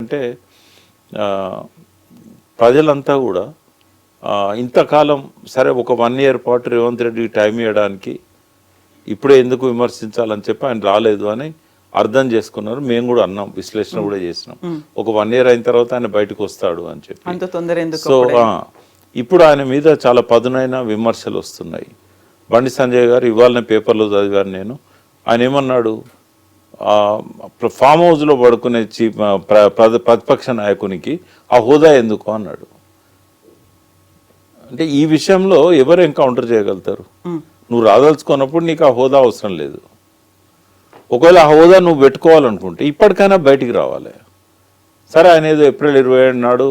ఏంటంటే ప్రజలంతా కూడా ఇంతకాలం సరే ఒక 1 year పాటు రేవంత్ రెడ్డికి టైం ఇవ్వడానికి ఇప్పుడే ఎందుకు విమర్శించాలని చెప్పి ఆయన రాలేదు అని అర్థం చేసుకున్నారు. మేము కూడా అన్నాం, విశ్లేషణ కూడా చేసినాం. ఒక 1 year అయిన తర్వాత ఆయన బయటకు వస్తాడు అని చెప్పి. సో ఇప్పుడు ఆయన మీద చాలా పదునైన విమర్శలు వస్తున్నాయి. బండి సంజయ్ గారు ఇవాళనే పేపర్లో చదివాను నేను. ఆయన ఏమన్నాడు, ఫామ్ హౌస్లో పడుకునే ప్రతిపక్ష నాయకునికి ఆ హోదా ఎందుకు అన్నాడు. అంటే ఈ విషయంలో ఎవరు ఎన్కౌంటర్ చేయగలుగుతారు? నువ్వు రాదలుచుకున్నప్పుడు నీకు ఆ హోదా అవసరం లేదు. ఒకవేళ ఆ హోదా నువ్వు పెట్టుకోవాలనుకుంటే ఇప్పటికైనా బయటికి రావాలి. సరే, ఆయన ఏదో April 27 నాడు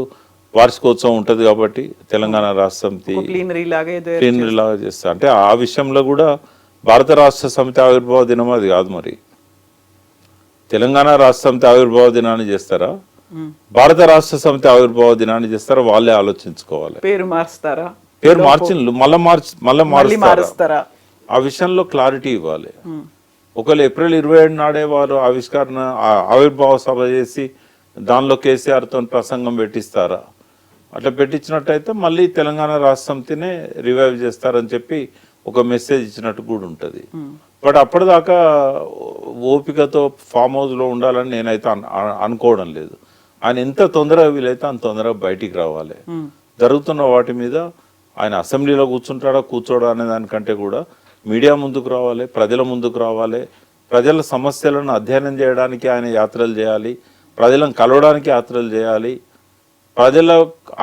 వార్షికోత్సవం ఉంటుంది కాబట్టి తెలంగాణ రాష్ట్ర సమితి ప్లీనరీ లాగా చేస్తా అంటే ఆ విషయంలో కూడా భారత రాష్ట్ర సమితి ఆవిర్భావ దినం అది కాదు. మరి తెలంగాణ రాష్ట్ర సమితి ఆవిర్భావ దినాన్ని చేస్తారా, భారత రాష్ట్ర సమితి ఆవిర్భావ దినాన్ని చేస్తారా? వాళ్ళే ఆలోచించుకోవాలి. పేరు మారుస్తారా, పేరు మళ్ళీ మారుస్తారా? ఆ విషయంలో క్లారిటీ ఇవ్వాలి. ఒకవేళ April 27 నాడే వారు ఆవిర్భావ సభ చేసి దానిలో కేసీఆర్తో ప్రసంగం పెట్టిస్తారా? అట్లా పెట్టించినట్టయితే మళ్ళీ తెలంగాణ రాష్ట్ర సమితినే రివైవ్ చేస్తారని చెప్పి ఒక మెసేజ్ ఇచ్చినట్టు కూడా ఉంటుంది. బట్ అప్పటిదాకా ఓపికతో ఫామ్ హౌస్లో ఉండాలని నేనైతే అనుకోవడం లేదు. ఆయన ఎంత తొందరగా వీలైతే అంత తొందరగా బయటికి రావాలి. జరుగుతున్న వాటి మీద ఆయన అసెంబ్లీలో కూర్చోడా అనే దానికంటే కూడా మీడియా ముందుకు రావాలి, ప్రజల ముందుకు రావాలి. ప్రజల సమస్యలను అధ్యయనం చేయడానికి ఆయన యాత్రలు చేయాలి, ప్రజలను కలవడానికి యాత్రలు చేయాలి.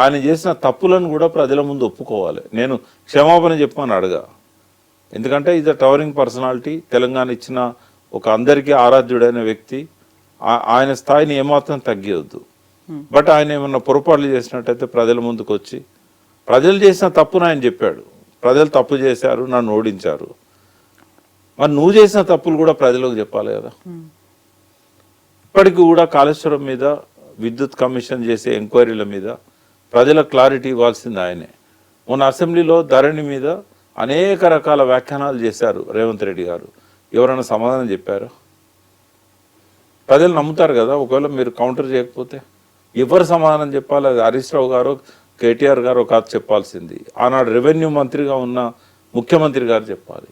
ఆయన చేసిన తప్పులను కూడా ప్రజల ముందు ఒప్పుకోవాలి. నేను క్షమాపణ చెప్పమని అడగా, ఎందుకంటే ఇది టవరింగ్ పర్సనాలిటీ, తెలంగాణ ఇచ్చిన ఒక అందరికీ ఆరాధ్యుడైన వ్యక్తి. ఆయన స్థాయిని ఏమాత్రం తగ్గియొద్దు. బట్ ఆయన ఏమన్నా పొరపాట్లు చేసినట్టయితే ప్రజల ముందుకు వచ్చి ప్రజలు చేసిన తప్పును ఆయన చెప్పాడు. ప్రజలు తప్పు చేశారు, నన్ను ఓడించారు. మరి నువ్వు చేసిన తప్పులు కూడా ప్రజలకు చెప్పాలి కదా. ఇప్పటికి కూడా కాళేశ్వరం మీద, విద్యుత్ కమిషన్ చేసే ఎంక్వైరీల మీద ప్రజలకు క్లారిటీ ఇవ్వాల్సింది ఆయనే. మొన్న అసెంబ్లీలో ధరణి మీద అనేక రకాల వ్యాఖ్యానాలు చేశారు రేవంత్ రెడ్డి గారు. ఎవరైనా సమాధానం చెప్పారు? ప్రజలు నమ్ముతారు కదా. ఒకవేళ మీరు కౌంటర్ చేయకపోతే ఎవరు సమాధానం చెప్పాలి? అది హరీష్ రావు గారు, కేటీఆర్ గారు కాదు చెప్పాల్సింది. ఆనాడు రెవెన్యూ మంత్రిగా ఉన్న ముఖ్యమంత్రి గారు చెప్పాలి.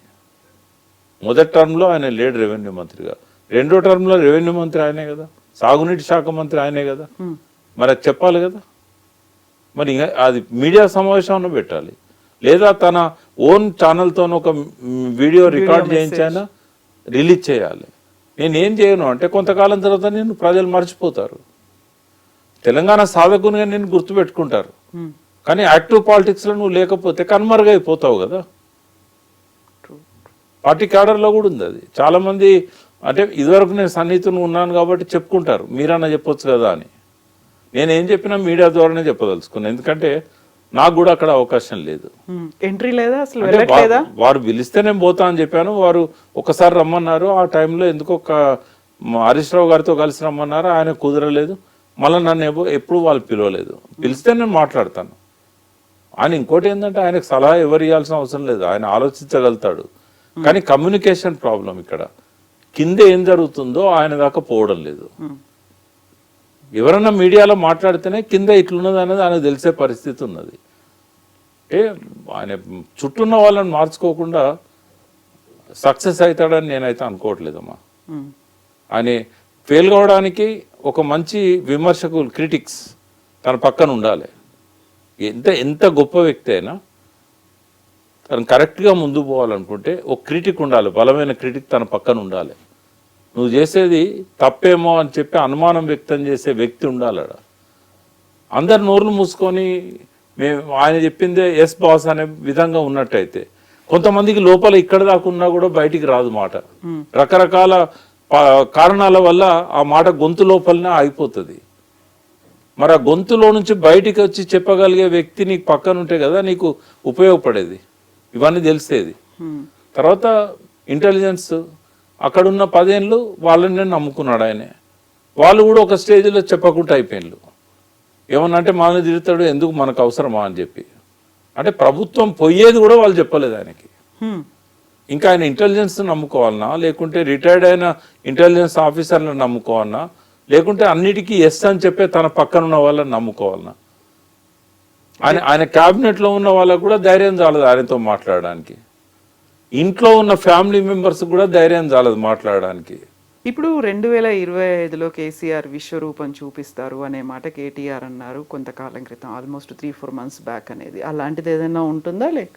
మొదటి టర్మ్లో ఆయన లేడు రెవెన్యూ మంత్రిగా, రెండో టర్మ్లో రెవెన్యూ మంత్రి ఆయనే కదా, సాగునీటి శాఖ మంత్రి ఆయనే కదా. మరి అది చెప్పాలి కదా. మరి అది మీడియా సమావేశంలో పెట్టాలి, లేదా తన ఓన్ ఛానల్తో ఒక వీడియో రికార్డ్ చేయించైనా రిలీజ్ చేయాలి. నేనేం చేయను అంటే కొంతకాలం తర్వాత నేను ప్రజలు మర్చిపోతారు. తెలంగాణ సాధకునిగా నేను గుర్తుపెట్టుకుంటారు, కానీ యాక్టివ్ పాలిటిక్స్లో నువ్వు లేకపోతే కనుమరుగైపోతావు కదా. పార్టీ క్యాడర్లో కూడా ఉంది అది. చాలామంది అంటే ఇదివరకు నేను సన్నిహితుని ఉన్నాను కాబట్టి చెప్పుకుంటారు, మీరన్నా చెప్పొచ్చు కదా అని. నేనేం చెప్పినా మీడియా ద్వారానే చెప్పదలుచుకున్నాను, ఎందుకంటే నాకు కూడా అక్కడ అవకాశం లేదు. ఎంట్రీ లేదా అసలు? వారు పిలిస్తే నేను పోతా అని చెప్పాను. వారు ఒకసారి రమ్మన్నారు, ఆ టైంలో ఎందుకో హరీష్ రావు గారితో కలిసి రమ్మన్నారు, ఆయన కుదరలేదు. మళ్ళీ నన్ను ఎప్పుడు వాళ్ళు పిలవలేదు. పిలిస్తే నేను మాట్లాడతాను. ఆయన ఇంకోటి ఏంటంటే ఆయనకు సలహా ఎవరు ఇవ్వాల్సిన అవసరం లేదు, ఆయన ఆలోచించగలుగుతాడు. కానీ కమ్యూనికేషన్ ప్రాబ్లం ఇక్కడ. కింద ఏం జరుగుతుందో ఆయన దాకా పోవడం లేదు. ఎవరన్నా మీడియాలో మాట్లాడితేనే కింద ఇట్లున్నది అనేది ఆయన తెలిసే పరిస్థితి ఉన్నది. అంటే ఆయన చుట్టూన్న వాళ్ళని మార్చుకోకుండా సక్సెస్ అవుతాడని నేనైతే అనుకోవట్లేదమ్మా. ఆయన ఫెయిల్ కావడానికి ఒక మంచి విమర్శకులు, క్రిటిక్స్ తన పక్కన ఉండాలి. ఎంత గొప్ప వ్యక్తి అయినా తను కరెక్ట్గా ముందు పోవాలనుకుంటే ఒక క్రిటిక్ ఉండాలి, బలమైన క్రిటిక్ తన పక్కన ఉండాలి. నువ్వు చేసేది తప్పేమో అని చెప్పి అనుమానం వ్యక్తం చేసే వ్యక్తి ఉండాలి. అందరు నోర్లు మూసుకొని ఆయన చెప్పిందే ఎస్ బాస్ అనే విధంగా ఉన్నట్టయితే కొంతమందికి లోపల ఇక్కడ దాకా ఉన్నా కూడా బయటికి రాదు మాట. రకరకాల కారణాల వల్ల ఆ మాట గొంతు లోపలనే ఆగిపోతుంది. మరి ఆ గొంతులో నుంచి బయటికి వచ్చి చెప్పగలిగే వ్యక్తి నీకు పక్కన ఉంటే కదా నీకు ఉపయోగపడేది, ఇవన్నీ తెలిసేది. తర్వాత ఇంటెలిజెన్స్ అక్కడున్న 10 ఏళ్ళు వాళ్ళని నమ్ముకున్నాడు ఆయనే. వాళ్ళు కూడా ఒక స్టేజ్లో చెప్పకుండా అయిపోయినారు. ఏమన్నా అంటే మనల్ని తిరుగుతాడు, ఎందుకు మనకు అవసరమా అని చెప్పి. అంటే ప్రభుత్వం పోయేది కూడా వాళ్ళు చెప్పలేదు ఆయనకి. ఇంకా ఆయన ఇంటెలిజెన్స్ నమ్ముకోవాలన్నా, లేకుంటే రిటైర్డ్ అయిన ఇంటెలిజెన్స్ ఆఫీసర్లను నమ్ముకోవాలన్నా, లేకుంటే అన్నిటికీ ఎస్ అని చెప్పే తన పక్కన ఉన్న వాళ్ళని నమ్ముకోవాలన్నా? ఆయన క్యాబినెట్లో ఉన్న వాళ్ళకు కూడా ధైర్యం చాలదు ఆయనతో మాట్లాడడానికి. ఇంట్లో ఉన్న ఫ్యామిలీ మెంబర్స్ కూడా ధైర్యం చాలదు మాట్లాడడానికి. ఇప్పుడు 2025లో కేసీఆర్ విశ్వరూపం చూపిస్తారు అనే మాట కేటీఆర్ అన్నారు కొంతకాలం క్రితం, ఆల్మోస్ట్ 3-4 months బ్యాక్ అనేది. అలాంటిది ఏదైనా ఉంటుందా? లేక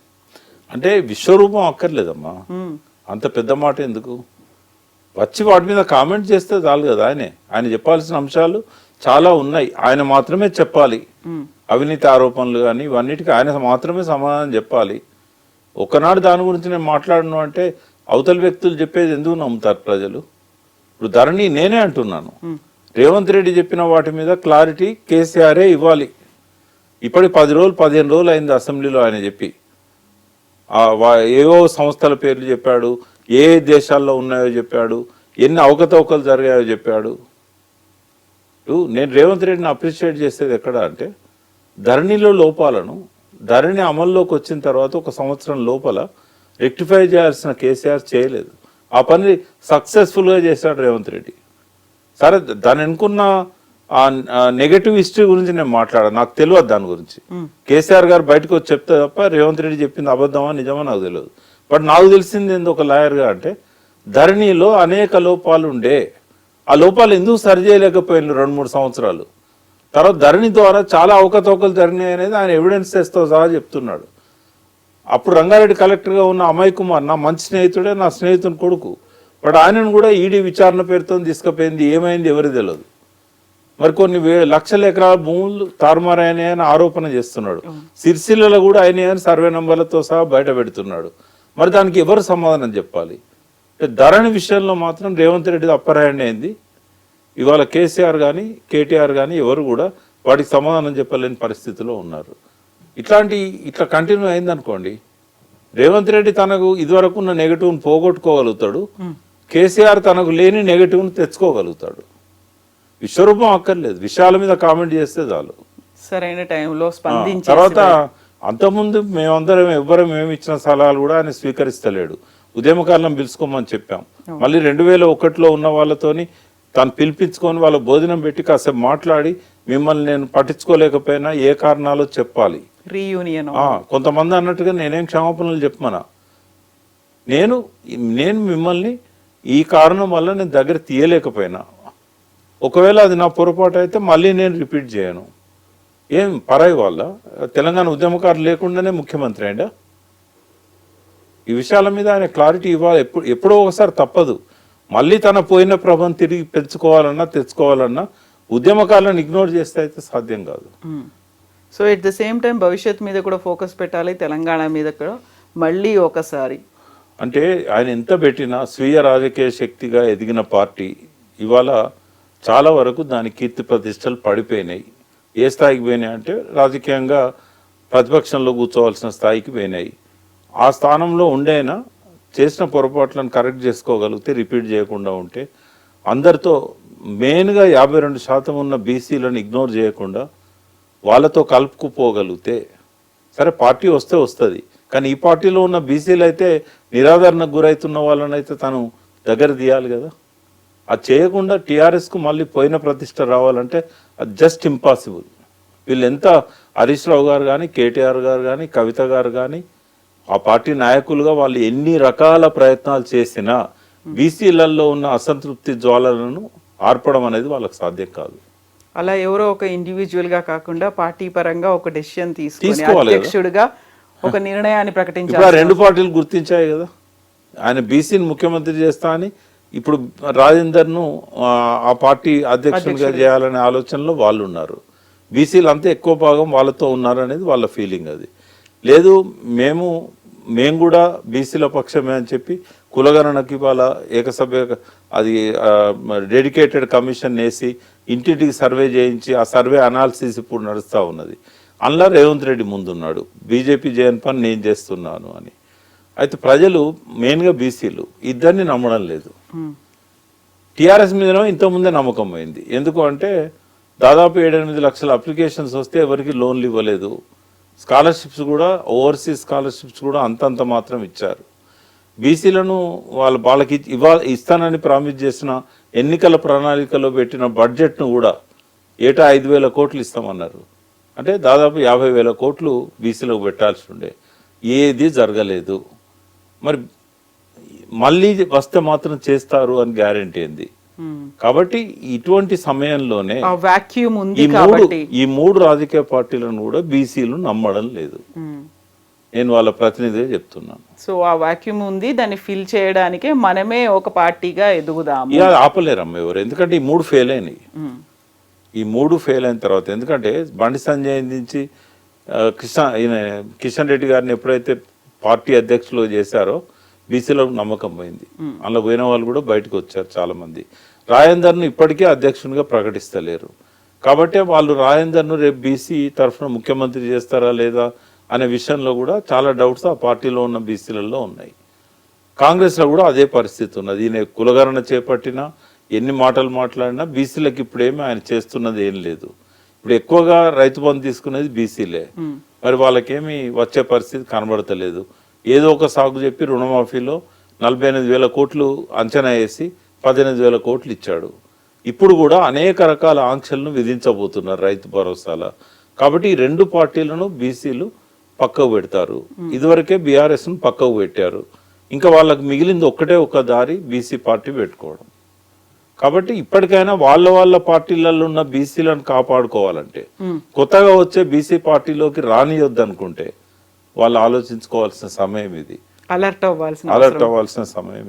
అంటే విశ్వరూపం అక్కర్లేదమ్మా, అంత పెద్ద మాట ఎందుకు? వచ్చి వాటి మీద కామెంట్ చేస్తే చాలు కదా. ఆయన చెప్పాల్సిన అంశాలు చాలా ఉన్నాయి, ఆయన మాత్రమే చెప్పాలి. అవినీతి ఆరోపణలు కానీ ఇవన్నిటికీ ఆయన మాత్రమే సమాధానం చెప్పాలి. ఒకనాడు దాని గురించి నేను మాట్లాడను అంటే అవతల వ్యక్తులు చెప్పేది ఎందుకు నమ్ముతారు ప్రజలు? ఇప్పుడు ధరణి నేనే అంటున్నాను, రేవంత్ రెడ్డి చెప్పిన వాటి మీద క్లారిటీ కేసీఆరే ఇవ్వాలి. ఇప్పటికి 10 రోజులు 15 రోజులు అయింది అసెంబ్లీలో ఆయన చెప్పి. ఏవో సంస్థల పేర్లు చెప్పాడు, ఏ దేశాల్లో ఉన్నాయో చెప్పాడు, ఎన్ని అవకతవకలు జరిగాయో చెప్పాడు. నేను రేవంత్ రెడ్డిని అప్రిషియేట్ చేసేది ఎక్కడ అంటే, ధరణిలో లోపాలను ధరణి అమల్లోకి వచ్చిన తర్వాత 1 సంవత్సరం లోపల రెక్టిఫై చేయాల్సిన కేసీఆర్ చేయలేదు. ఆ పని సక్సెస్ఫుల్గా చేశాడు రేవంత్ రెడ్డి. సరే, దాని అనుకున్న నెగటివ్ హిస్టరీ గురించి నేను మాట్లాడాను, నాకు తెలియదు దాని గురించి. కేసీఆర్ గారు బయటకు వచ్చి చెప్తే తప్ప రేవంత్ రెడ్డి చెప్పింది అబద్ధమా నిజమా నాకు తెలియదు. బట్ నాకు తెలిసింది ఏంది ఒక లాయర్గా అంటే, ధరణిలో అనేక లోపాలు ఉండే, ఆ లోపాలు ఎందుకు సరి చేయలేకపోయిన 2-3 సంవత్సరాలు తర్వాత ధరణి ద్వారా చాలా అవకతవకలు జరిగినాయి అనేది ఆయన ఎవిడెన్సెస్తో సహా చెప్తున్నాడు. అప్పుడు రంగారెడ్డి కలెక్టర్గా ఉన్న అమయ్ కుమార్ నా మంచి స్నేహితుడే, నా స్నేహితుని కొడుకు. బట్ ఆయనను కూడా ఈడీ విచారణ పేరుతో తీసుకుపోయింది, ఏమైంది ఎవరికి తెలియదు. మరి కొన్ని లక్షల ఎకరాల భూములు తారుమారాయని అని ఆరోపణ చేస్తున్నాడు. సిరిసిల్లలో కూడా ఆయన సర్వే నంబర్లతో సహా బయట పెడుతున్నాడు. మరి దానికి ఎవరు సమాధానం చెప్పాలి? ధరణి విషయంలో మాత్రం రేవంత్ రెడ్డి అప్పర్ హ్యాండ్ అయింది. ఇవాళ కేసీఆర్ కానీ కేటీఆర్ కానీ ఎవరు కూడా వాటికి సమాధానం చెప్పలేని పరిస్థితిలో ఉన్నారు. ఇట్లా కంటిన్యూ అయిందనుకోండి, రేవంత్ రెడ్డి తనకు ఇదివరకు ఉన్న నెగటివ్ని పోగొట్టుకోగలుగుతాడు, కేసీఆర్ తనకు లేని నెగటివ్ని తెచ్చుకోగలుగుతాడు. విశ్వరూపం అక్కర్లేదు, విషయాల మీద కామెంట్ చేస్తే చాలు. సరైన టైంలో స్పందించి తర్వాత అంతకుముందు మేమందరం ఎవ్వరం ఏమి ఇచ్చిన సలహాలు కూడా ఆయన స్వీకరిస్తలేడు. ఉద్యమకాలం పిలుచుకోమని చెప్పాం, మళ్ళీ 2001లో ఉన్న వాళ్ళతోని తను పిలిపించుకొని వాళ్ళ భోజనం పెట్టి కాసేపు మాట్లాడి, మిమ్మల్ని నేను పట్టించుకోలేకపోయినా ఏ కారణాలు చెప్పాలి, రీయూనియన్. కొంతమంది అన్నట్టుగా నేనేం క్షమాపణలు చెప్పమనా, నేను మిమ్మల్ని ఈ కారణం వల్ల నేను దగ్గర తీయలేకపోయినా, ఒకవేళ అది నా పొరపాటు అయితే మళ్ళీ నేను రిపీట్ చేయను. ఏం పరాయి వాళ్ళ తెలంగాణ ఉద్యమకారులు లేకుండానే ముఖ్యమంత్రి అయిందా? ఈ విషయాల మీద ఆయన క్లారిటీ ఇవ్వాలి. ఎప్పుడో ఒకసారి తప్పదు. మళ్ళీ తన పోయిన ప్రభను తిరిగి తెచ్చుకోవాలన్నా ఉద్యమకాలను ఇగ్నోర్ చేస్తే అయితే సాధ్యం కాదు. So at the same time భవిష్యత్ మీద కూడా ఫోకస్ పెట్టాలి, తెలంగాణ మీద కూడా మళ్ళీ ఒకసారి. అంటే ఆయన ఎంత పెట్టినా స్వీయ రాజకీయ శక్తిగా ఎదిగిన పార్టీ ఇవాళ చాలా వరకు దాని కీర్తి ప్రతిష్టలు పడిపోయినాయి. ఏ స్థాయికి పోయినాయి అంటే, రాజకీయంగా ప్రతిపక్షంలో కూర్చోవలసిన స్థాయికి పోయినాయి. ఆ స్థానంలో ఉండేనా చేసిన పొరపాట్లను కరెక్ట్ చేసుకోగలిగితే, రిపీట్ చేయకుండా ఉంటే, అందరితో మెయిన్గా 52% ఉన్న బీసీలను ఇగ్నోర్ చేయకుండా వాళ్ళతో కలుపుకుపోగలిగితే, సరే పార్టీ వస్తే వస్తుంది, కానీ ఈ పార్టీలో ఉన్న బీసీలు అయితే నిరాదరణకు గురవుతున్న వాళ్ళనైతే తను దగ్గర తీయాలి కదా. అది చేయకుండా టీఆర్ఎస్కు మళ్ళీ పోయిన ప్రతిష్ట రావాలంటే అది జస్ట్ ఇంపాసిబుల్. వీళ్ళు ఎంత హరీష్ రావు గారు కానీ, కేటీఆర్ గారు కానీ, కవిత గారు కానీ, ఆ పార్టీ నాయకులుగా వాళ్ళు ఎన్ని రకాల ప్రయత్నాలు చేసినా బీసీలలో ఉన్న అసంతృప్తి జ్వాలలను ఆర్పడం అనేది వాళ్ళకి సాధ్యం కాదు. అలా ఎవరో ఒక ఇండివిజువల్ గా కాకుండా పార్టీ పరంగా ఒక డెసిషన్ తీసుకోవాలి, అధ్యక్షుడిగా ఒక నిర్ణయాన్ని ప్రకటించాలి. ఇప్పుడు 2 పార్టీలు గుర్తించాయి కదా, ఆయన బీసీని ముఖ్యమంత్రి చేస్తా అని. ఇప్పుడు రాజేందర్ను ఆ పార్టీ అధ్యక్షుడిగా చేయాలనే ఆలోచనలో వాళ్ళు ఉన్నారు. బీసీలు అంతా ఎక్కువ భాగం వాళ్ళతో ఉన్నారు అనేది వాళ్ళ ఫీలింగ్. అది లేదు, మేము కూడా బీసీల పక్షమే అని చెప్పి కులగణనకి వాళ్ళ ఏకసభ్య అది డెడికేటెడ్ కమిషన్ వేసి ఇంటింటికి సర్వే చేయించి ఆ సర్వే అనాలిసిస్ ఇప్పుడు నడుస్తూ ఉన్నది. అందులో రేవంత్ రెడ్డి ముందున్నాడు, బీజేపీ చేయని పని నేను చేస్తున్నాను అని. అయితే ప్రజలు మెయిన్గా బీసీలు ఇద్దరిని నమ్మడం లేదు. టీఆర్ఎస్ మీదనో ఇంతకుముందే నమ్మకం పోయింది. ఎందుకు అంటే దాదాపు 7-8 లక్షల అప్లికేషన్స్ వస్తే ఎవరికి లోన్లు ఇవ్వలేదు. స్కాలర్షిప్స్ కూడా, ఓవర్సీస్ స్కాలర్షిప్స్ కూడా అంతంత మాత్రం ఇచ్చారు. బీసీలను వాళ్ళకి ఇస్తానని ప్రామిస్ చేసిన ఎన్నికల ప్రణాళికలో పెట్టిన బడ్జెట్ను కూడా ఏటా 5,000 కోట్లు ఇస్తామన్నారు. అంటే దాదాపు 50,000 కోట్లు బీసీలకు పెట్టాల్సి ఉండే, ఏది జరగలేదు. మరి మళ్ళీ వస్తే మాత్రం చేస్తారు అని గ్యారెంటీ ఏంది? కాబట్టి ఇటువంటి సమయంలోనే వాక్యూమ్ ఉంది కాబట్టి ఈ మూడు రాజకీయ పార్టీలను కూడా బీసీలు నమ్మడం లేదు. నేను వాళ్ళ ప్రతినిధిగా చెప్తున్నాను. సో ఆ వాక్యూమ్ ఉంది, దాన్ని ఫిల్ చేయడానికే మనమే ఒక పార్టీగా ఎదుగుదాము. ఇక ఆపలేరమ్మ ఎవరు, ఎందుకంటే ఈ మూడు ఫెయిల్ అయినాయి. ఈ మూడు ఫెయిల్ అయిన తర్వాత, ఎందుకంటే బండి సంజయ్ నుంచి కిషన్ రెడ్డి గారిని ఎప్పుడైతే పార్టీ అధ్యక్షులు చేశారో బీసీలో నమ్మకం పోయింది. అందులో పోయిన వాళ్ళు కూడా బయటకు వచ్చారు చాలా మంది. రాజేందర్ను ఇప్పటికే అధ్యక్షునిగా ప్రకటిస్తలేరు. కాబట్టి వాళ్ళు రాజేందర్ను రేపు బీసీ తరఫున ముఖ్యమంత్రి చేస్తారా లేదా అనే విషయంలో కూడా చాలా డౌట్స్ ఆ పార్టీలో ఉన్న బీసీలలో ఉన్నాయి. కాంగ్రెస్లో కూడా అదే పరిస్థితి ఉన్నది. ఈయన కులగణన చేపట్టినా ఎన్ని మాటలు మాట్లాడినా బీసీలకు ఇప్పుడేమీ ఆయన చేస్తున్నది ఏం లేదు. ఇప్పుడు ఎక్కువగా రైతు బంధు తీసుకునేది బీసీలే. మరి వాళ్ళకేమీ వచ్చే పరిస్థితి కనబడతలేదు. ఏదో ఒక సాగు చెప్పి రుణమాఫీలో 48,000 కోట్లు అంచనా వేసి 18,000 కోట్లు ఇచ్చాడు. ఇప్పుడు కూడా అనేక రకాల ఆంక్షలను విధించబోతున్నారు రైతు భరోసాల. కాబట్టి ఈ రెండు పార్టీలను బీసీలు పక్కకు పెడతారు. ఇదివరకే బీఆర్ఎస్ ను పక్కకు పెట్టారు. ఇంకా వాళ్ళకి మిగిలింది ఒక్కటే ఒక దారి, బీసీ పార్టీ పెట్టుకోవడం. కాబట్టి ఇప్పటికైనా వాళ్ళ పార్టీలలో ఉన్న బీసీలను కాపాడుకోవాలంటే, కొత్తగా వచ్చే బీసీ పార్టీలోకి రానియొద్దు అనుకుంటే వాళ్ళు ఆలోచించుకోవాల్సిన సమయం ఇది. అలర్ట్ అవ్వాల్సిన సమయం